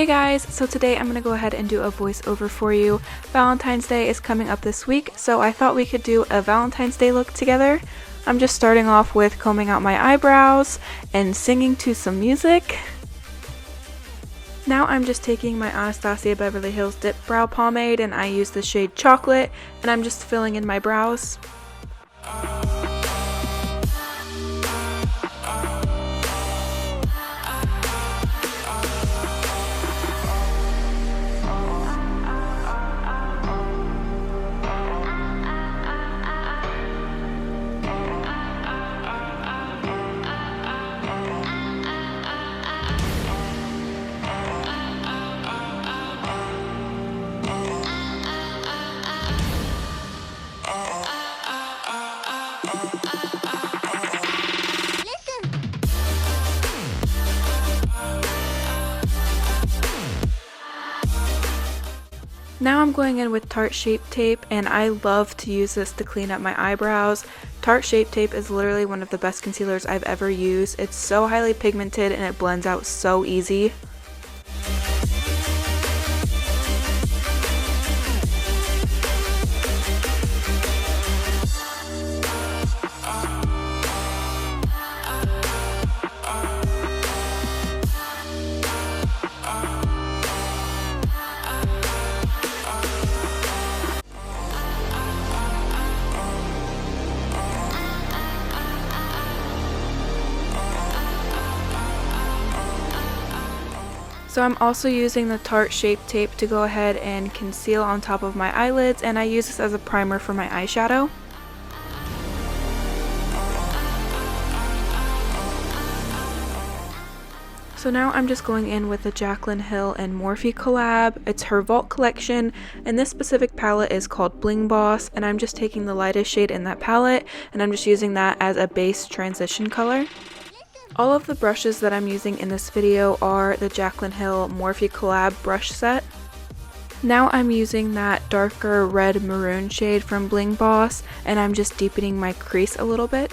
Hey guys, so today I'm going to go ahead and do a voiceover for you. Valentine's Day is coming up this week, so I thought we could do a Valentine's Day look together. I'm just starting off with combing out my eyebrows and singing to some music. Now I'm just taking my Anastasia Beverly Hills Dip Brow Pomade and I use the shade Chocolate and I'm just filling in my brows. Now I'm going in with Tarte Shape Tape, and I love to use this to clean up my eyebrows. Tarte Shape Tape is literally one of the best concealers I've ever used. It's so highly pigmented and it blends out so easy. So I'm also using the Tarte Shape Tape to go ahead and conceal on top of my eyelids, and I use this as a primer for my eyeshadow. So now I'm just going in with the Jaclyn Hill and Morphe collab. It's her Vault collection, and this specific palette is called Bling Boss, and I'm just taking the lightest shade in that palette, and I'm just using that as a base transition color. All of the brushes that I'm using in this video are the Jaclyn Hill Morphe collab brush set. Now I'm using that darker red maroon shade from Bling Boss, and I'm just deepening my crease a little bit.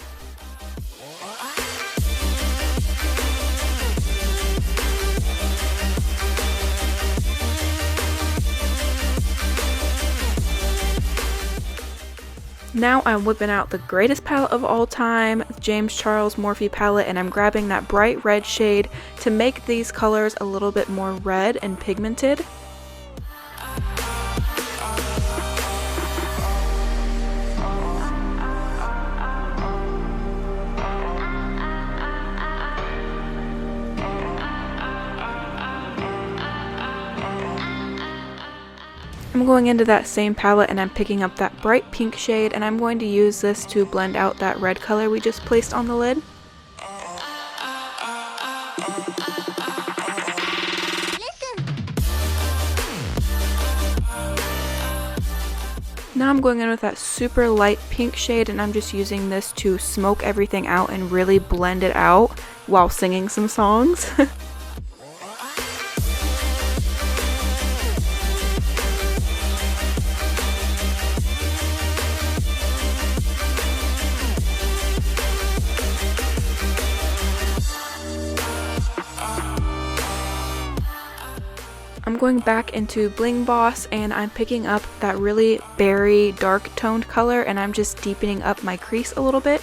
Now I'm whipping out the greatest palette of all time, James Charles Morphe palette, and I'm grabbing that bright red shade to make these colors a little bit more red and pigmented. I'm going into that same palette and I'm picking up that bright pink shade, and I'm going to use this to blend out that red color we just placed on the lid. Now I'm going in with that super light pink shade, and I'm just using this to smoke everything out and really blend it out while singing some songs. I'm going back into Bling Boss and I'm picking up that really berry dark toned color, and I'm just deepening up my crease a little bit.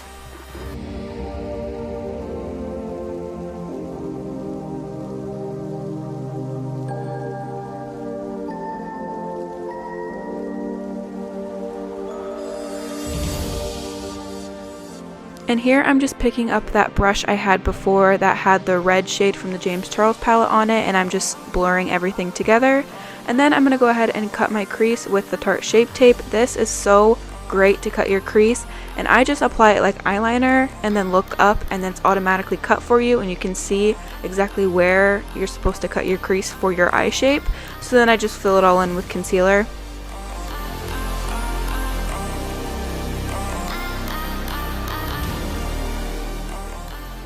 And here I'm just picking up that brush I had before that had the red shade from the James Charles palette on it, and I'm just blurring everything together. And then I'm going to go ahead and cut my crease with the Tarte Shape Tape. This is so great to cut your crease, and I just apply it like eyeliner and then look up and then it's automatically cut for you, and you can see exactly where you're supposed to cut your crease for your eye shape. So then I just fill it all in with concealer.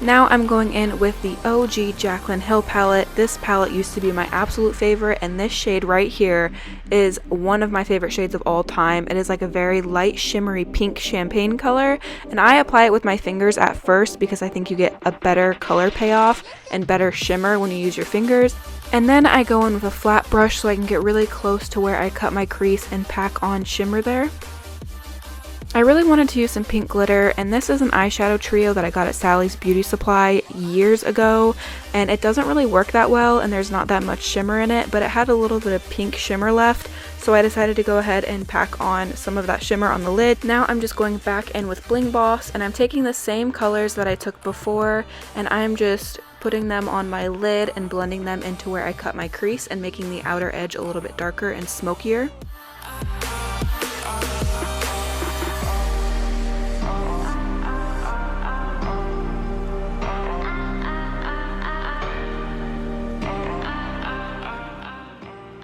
Now I'm going in with the OG Jaclyn Hill palette. This palette used to be my absolute favorite, and this shade right here is one of my favorite shades of all time. It is like a very light shimmery pink champagne color, and I apply it with my fingers at first because I think you get a better color payoff and better shimmer when you use your fingers. And then I go in with a flat brush so I can get really close to where I cut my crease and pack on shimmer there. I really wanted to use some pink glitter, and this is an eyeshadow trio that I got at Sally's Beauty Supply years ago, and it doesn't really work that well and there's not that much shimmer in it, but it had a little bit of pink shimmer left, so I decided to go ahead and pack on some of that shimmer on the lid. Now I'm just going back in with Bling Boss, and I'm taking the same colors that I took before, and I'm just putting them on my lid and blending them into where I cut my crease and making the outer edge a little bit darker and smokier.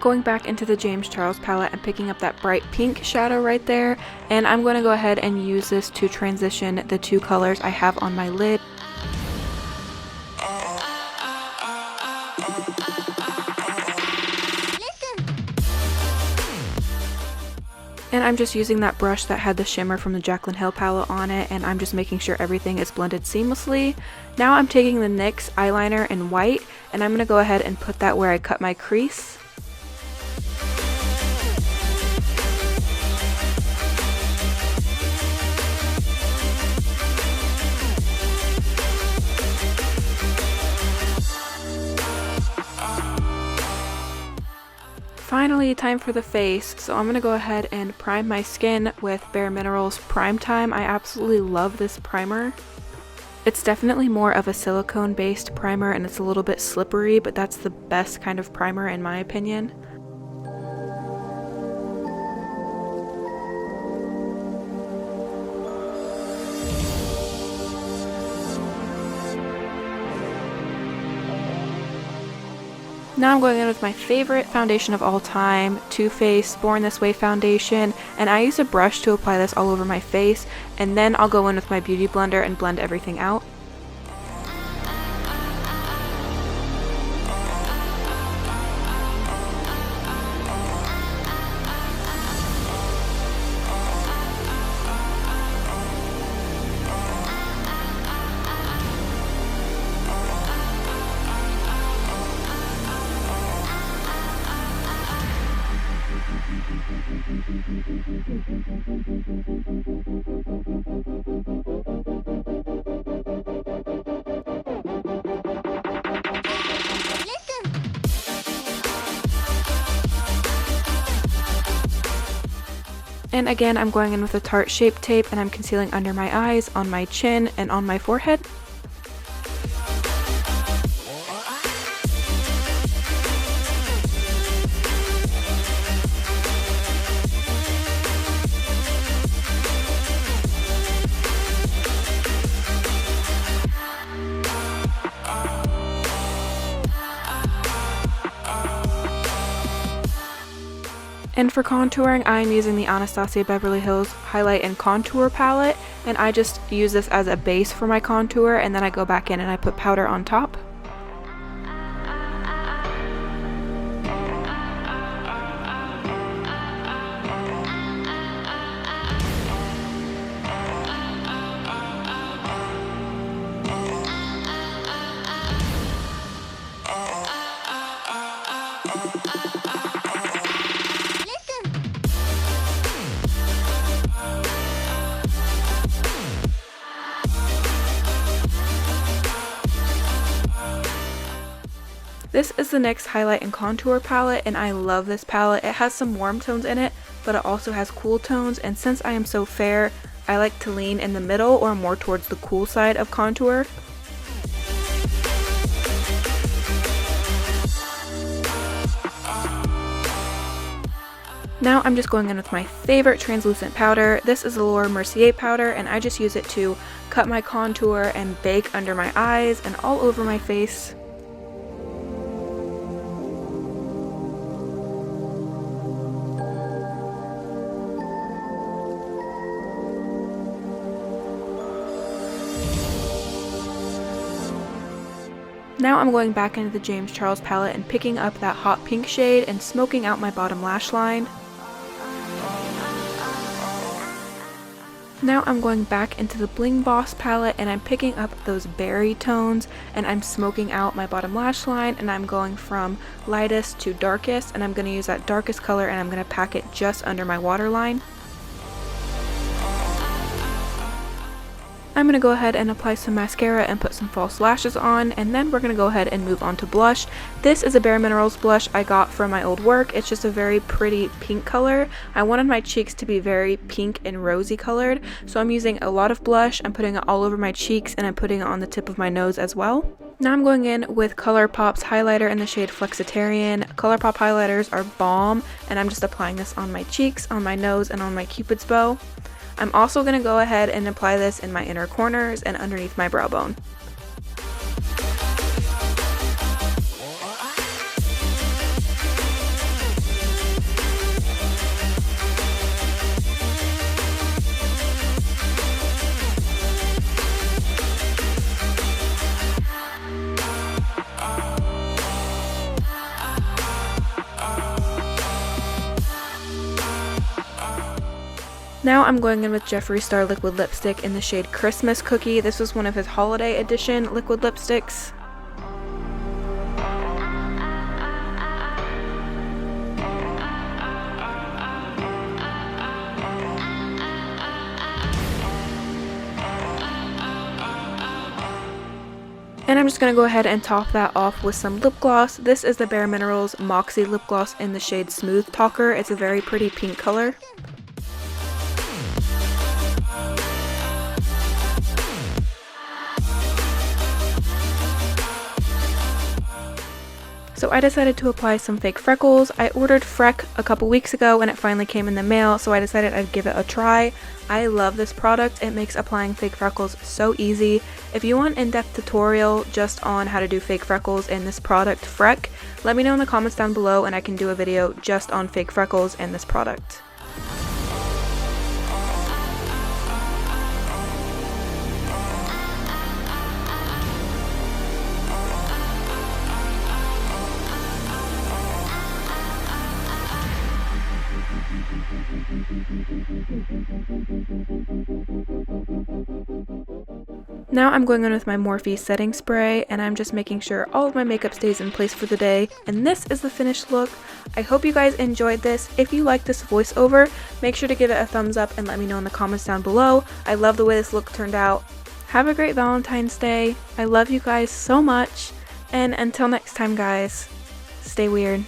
Going back into the James Charles palette and picking up that bright pink shadow right there, and I'm going to go ahead and use this to transition the two colors I have on my lid. And I'm just using that brush that had the shimmer from the Jaclyn Hill palette on it, and I'm just making sure everything is blended seamlessly. Now I'm taking the NYX eyeliner in white, and I'm going to go ahead and put that where I cut my crease. Finally, time for the face, so I'm going to go ahead and prime my skin with Bare Minerals Prime Time. I absolutely love this primer. It's definitely more of a silicone based primer and it's a little bit slippery, but that's the best kind of primer in my opinion. Now I'm going in with my favorite foundation of all time, Too Faced Born This Way foundation, and I use a brush to apply this all over my face, and then I'll go in with my beauty blender and blend everything out. And again, I'm going in with a Tarte Shape Tape and I'm concealing under my eyes, on my chin, and on my forehead. And for contouring, I'm using the Anastasia Beverly Hills Highlight and Contour palette, and I just use this as a base for my contour, and then I go back in and I put powder on top. This is the NYX Highlight and Contour palette, and I love this palette. It has some warm tones in it, but it also has cool tones, and since I am so fair, I like to lean in the middle or more towards the cool side of contour. Now I'm just going in with my favorite translucent powder. This is the Laura Mercier powder, and I just use it to cut my contour and bake under my eyes and all over my face. Now I'm going back into the James Charles palette and picking up that hot pink shade and smoking out my bottom lash line. Now I'm going back into the Bling Boss palette and I'm picking up those berry tones and I'm smoking out my bottom lash line, and I'm going from lightest to darkest, and I'm going to use that darkest color and I'm going to pack it just under my waterline. I'm going to go ahead and apply some mascara and put some false lashes on, and then we're going to go ahead and move on to blush. This is a Bare Minerals blush I got from my old work. It's just a very pretty pink color. I wanted my cheeks to be very pink and rosy colored, so I'm using a lot of blush. I'm putting it all over my cheeks and I'm putting it on the tip of my nose as well. Now I'm going in with ColourPop's highlighter in the shade Flexitarian. ColourPop highlighters are bomb, and I'm just applying this on my cheeks, on my nose, and on my cupid's bow. I'm also going to go ahead and apply this in my inner corners and underneath my brow bone. Now I'm going in with Jeffree Star liquid lipstick in the shade Christmas Cookie. This was one of his holiday edition liquid lipsticks. And I'm just going to go ahead and top that off with some lip gloss. This is the Bare Minerals Moxie lip gloss in the shade Smooth Talker. It's a very pretty pink color. So I decided to apply some fake freckles. I ordered Freck a couple weeks ago and it finally came in the mail, so I decided I'd give it a try. I love this product. It makes applying fake freckles so easy. If you want an in-depth tutorial just on how to do fake freckles in this product, Freck, let me know in the comments down below and I can do a video just on fake freckles and this product. Now I'm going in with my Morphe setting spray, and I'm just making sure all of my makeup stays in place for the day, and this is the finished look. I hope you guys enjoyed this. If you like this voiceover, make sure to give it a thumbs up and let me know in the comments down below. I love the way this look turned out. Have a great Valentine's Day. I love you guys so much, and until next time guys, stay weird.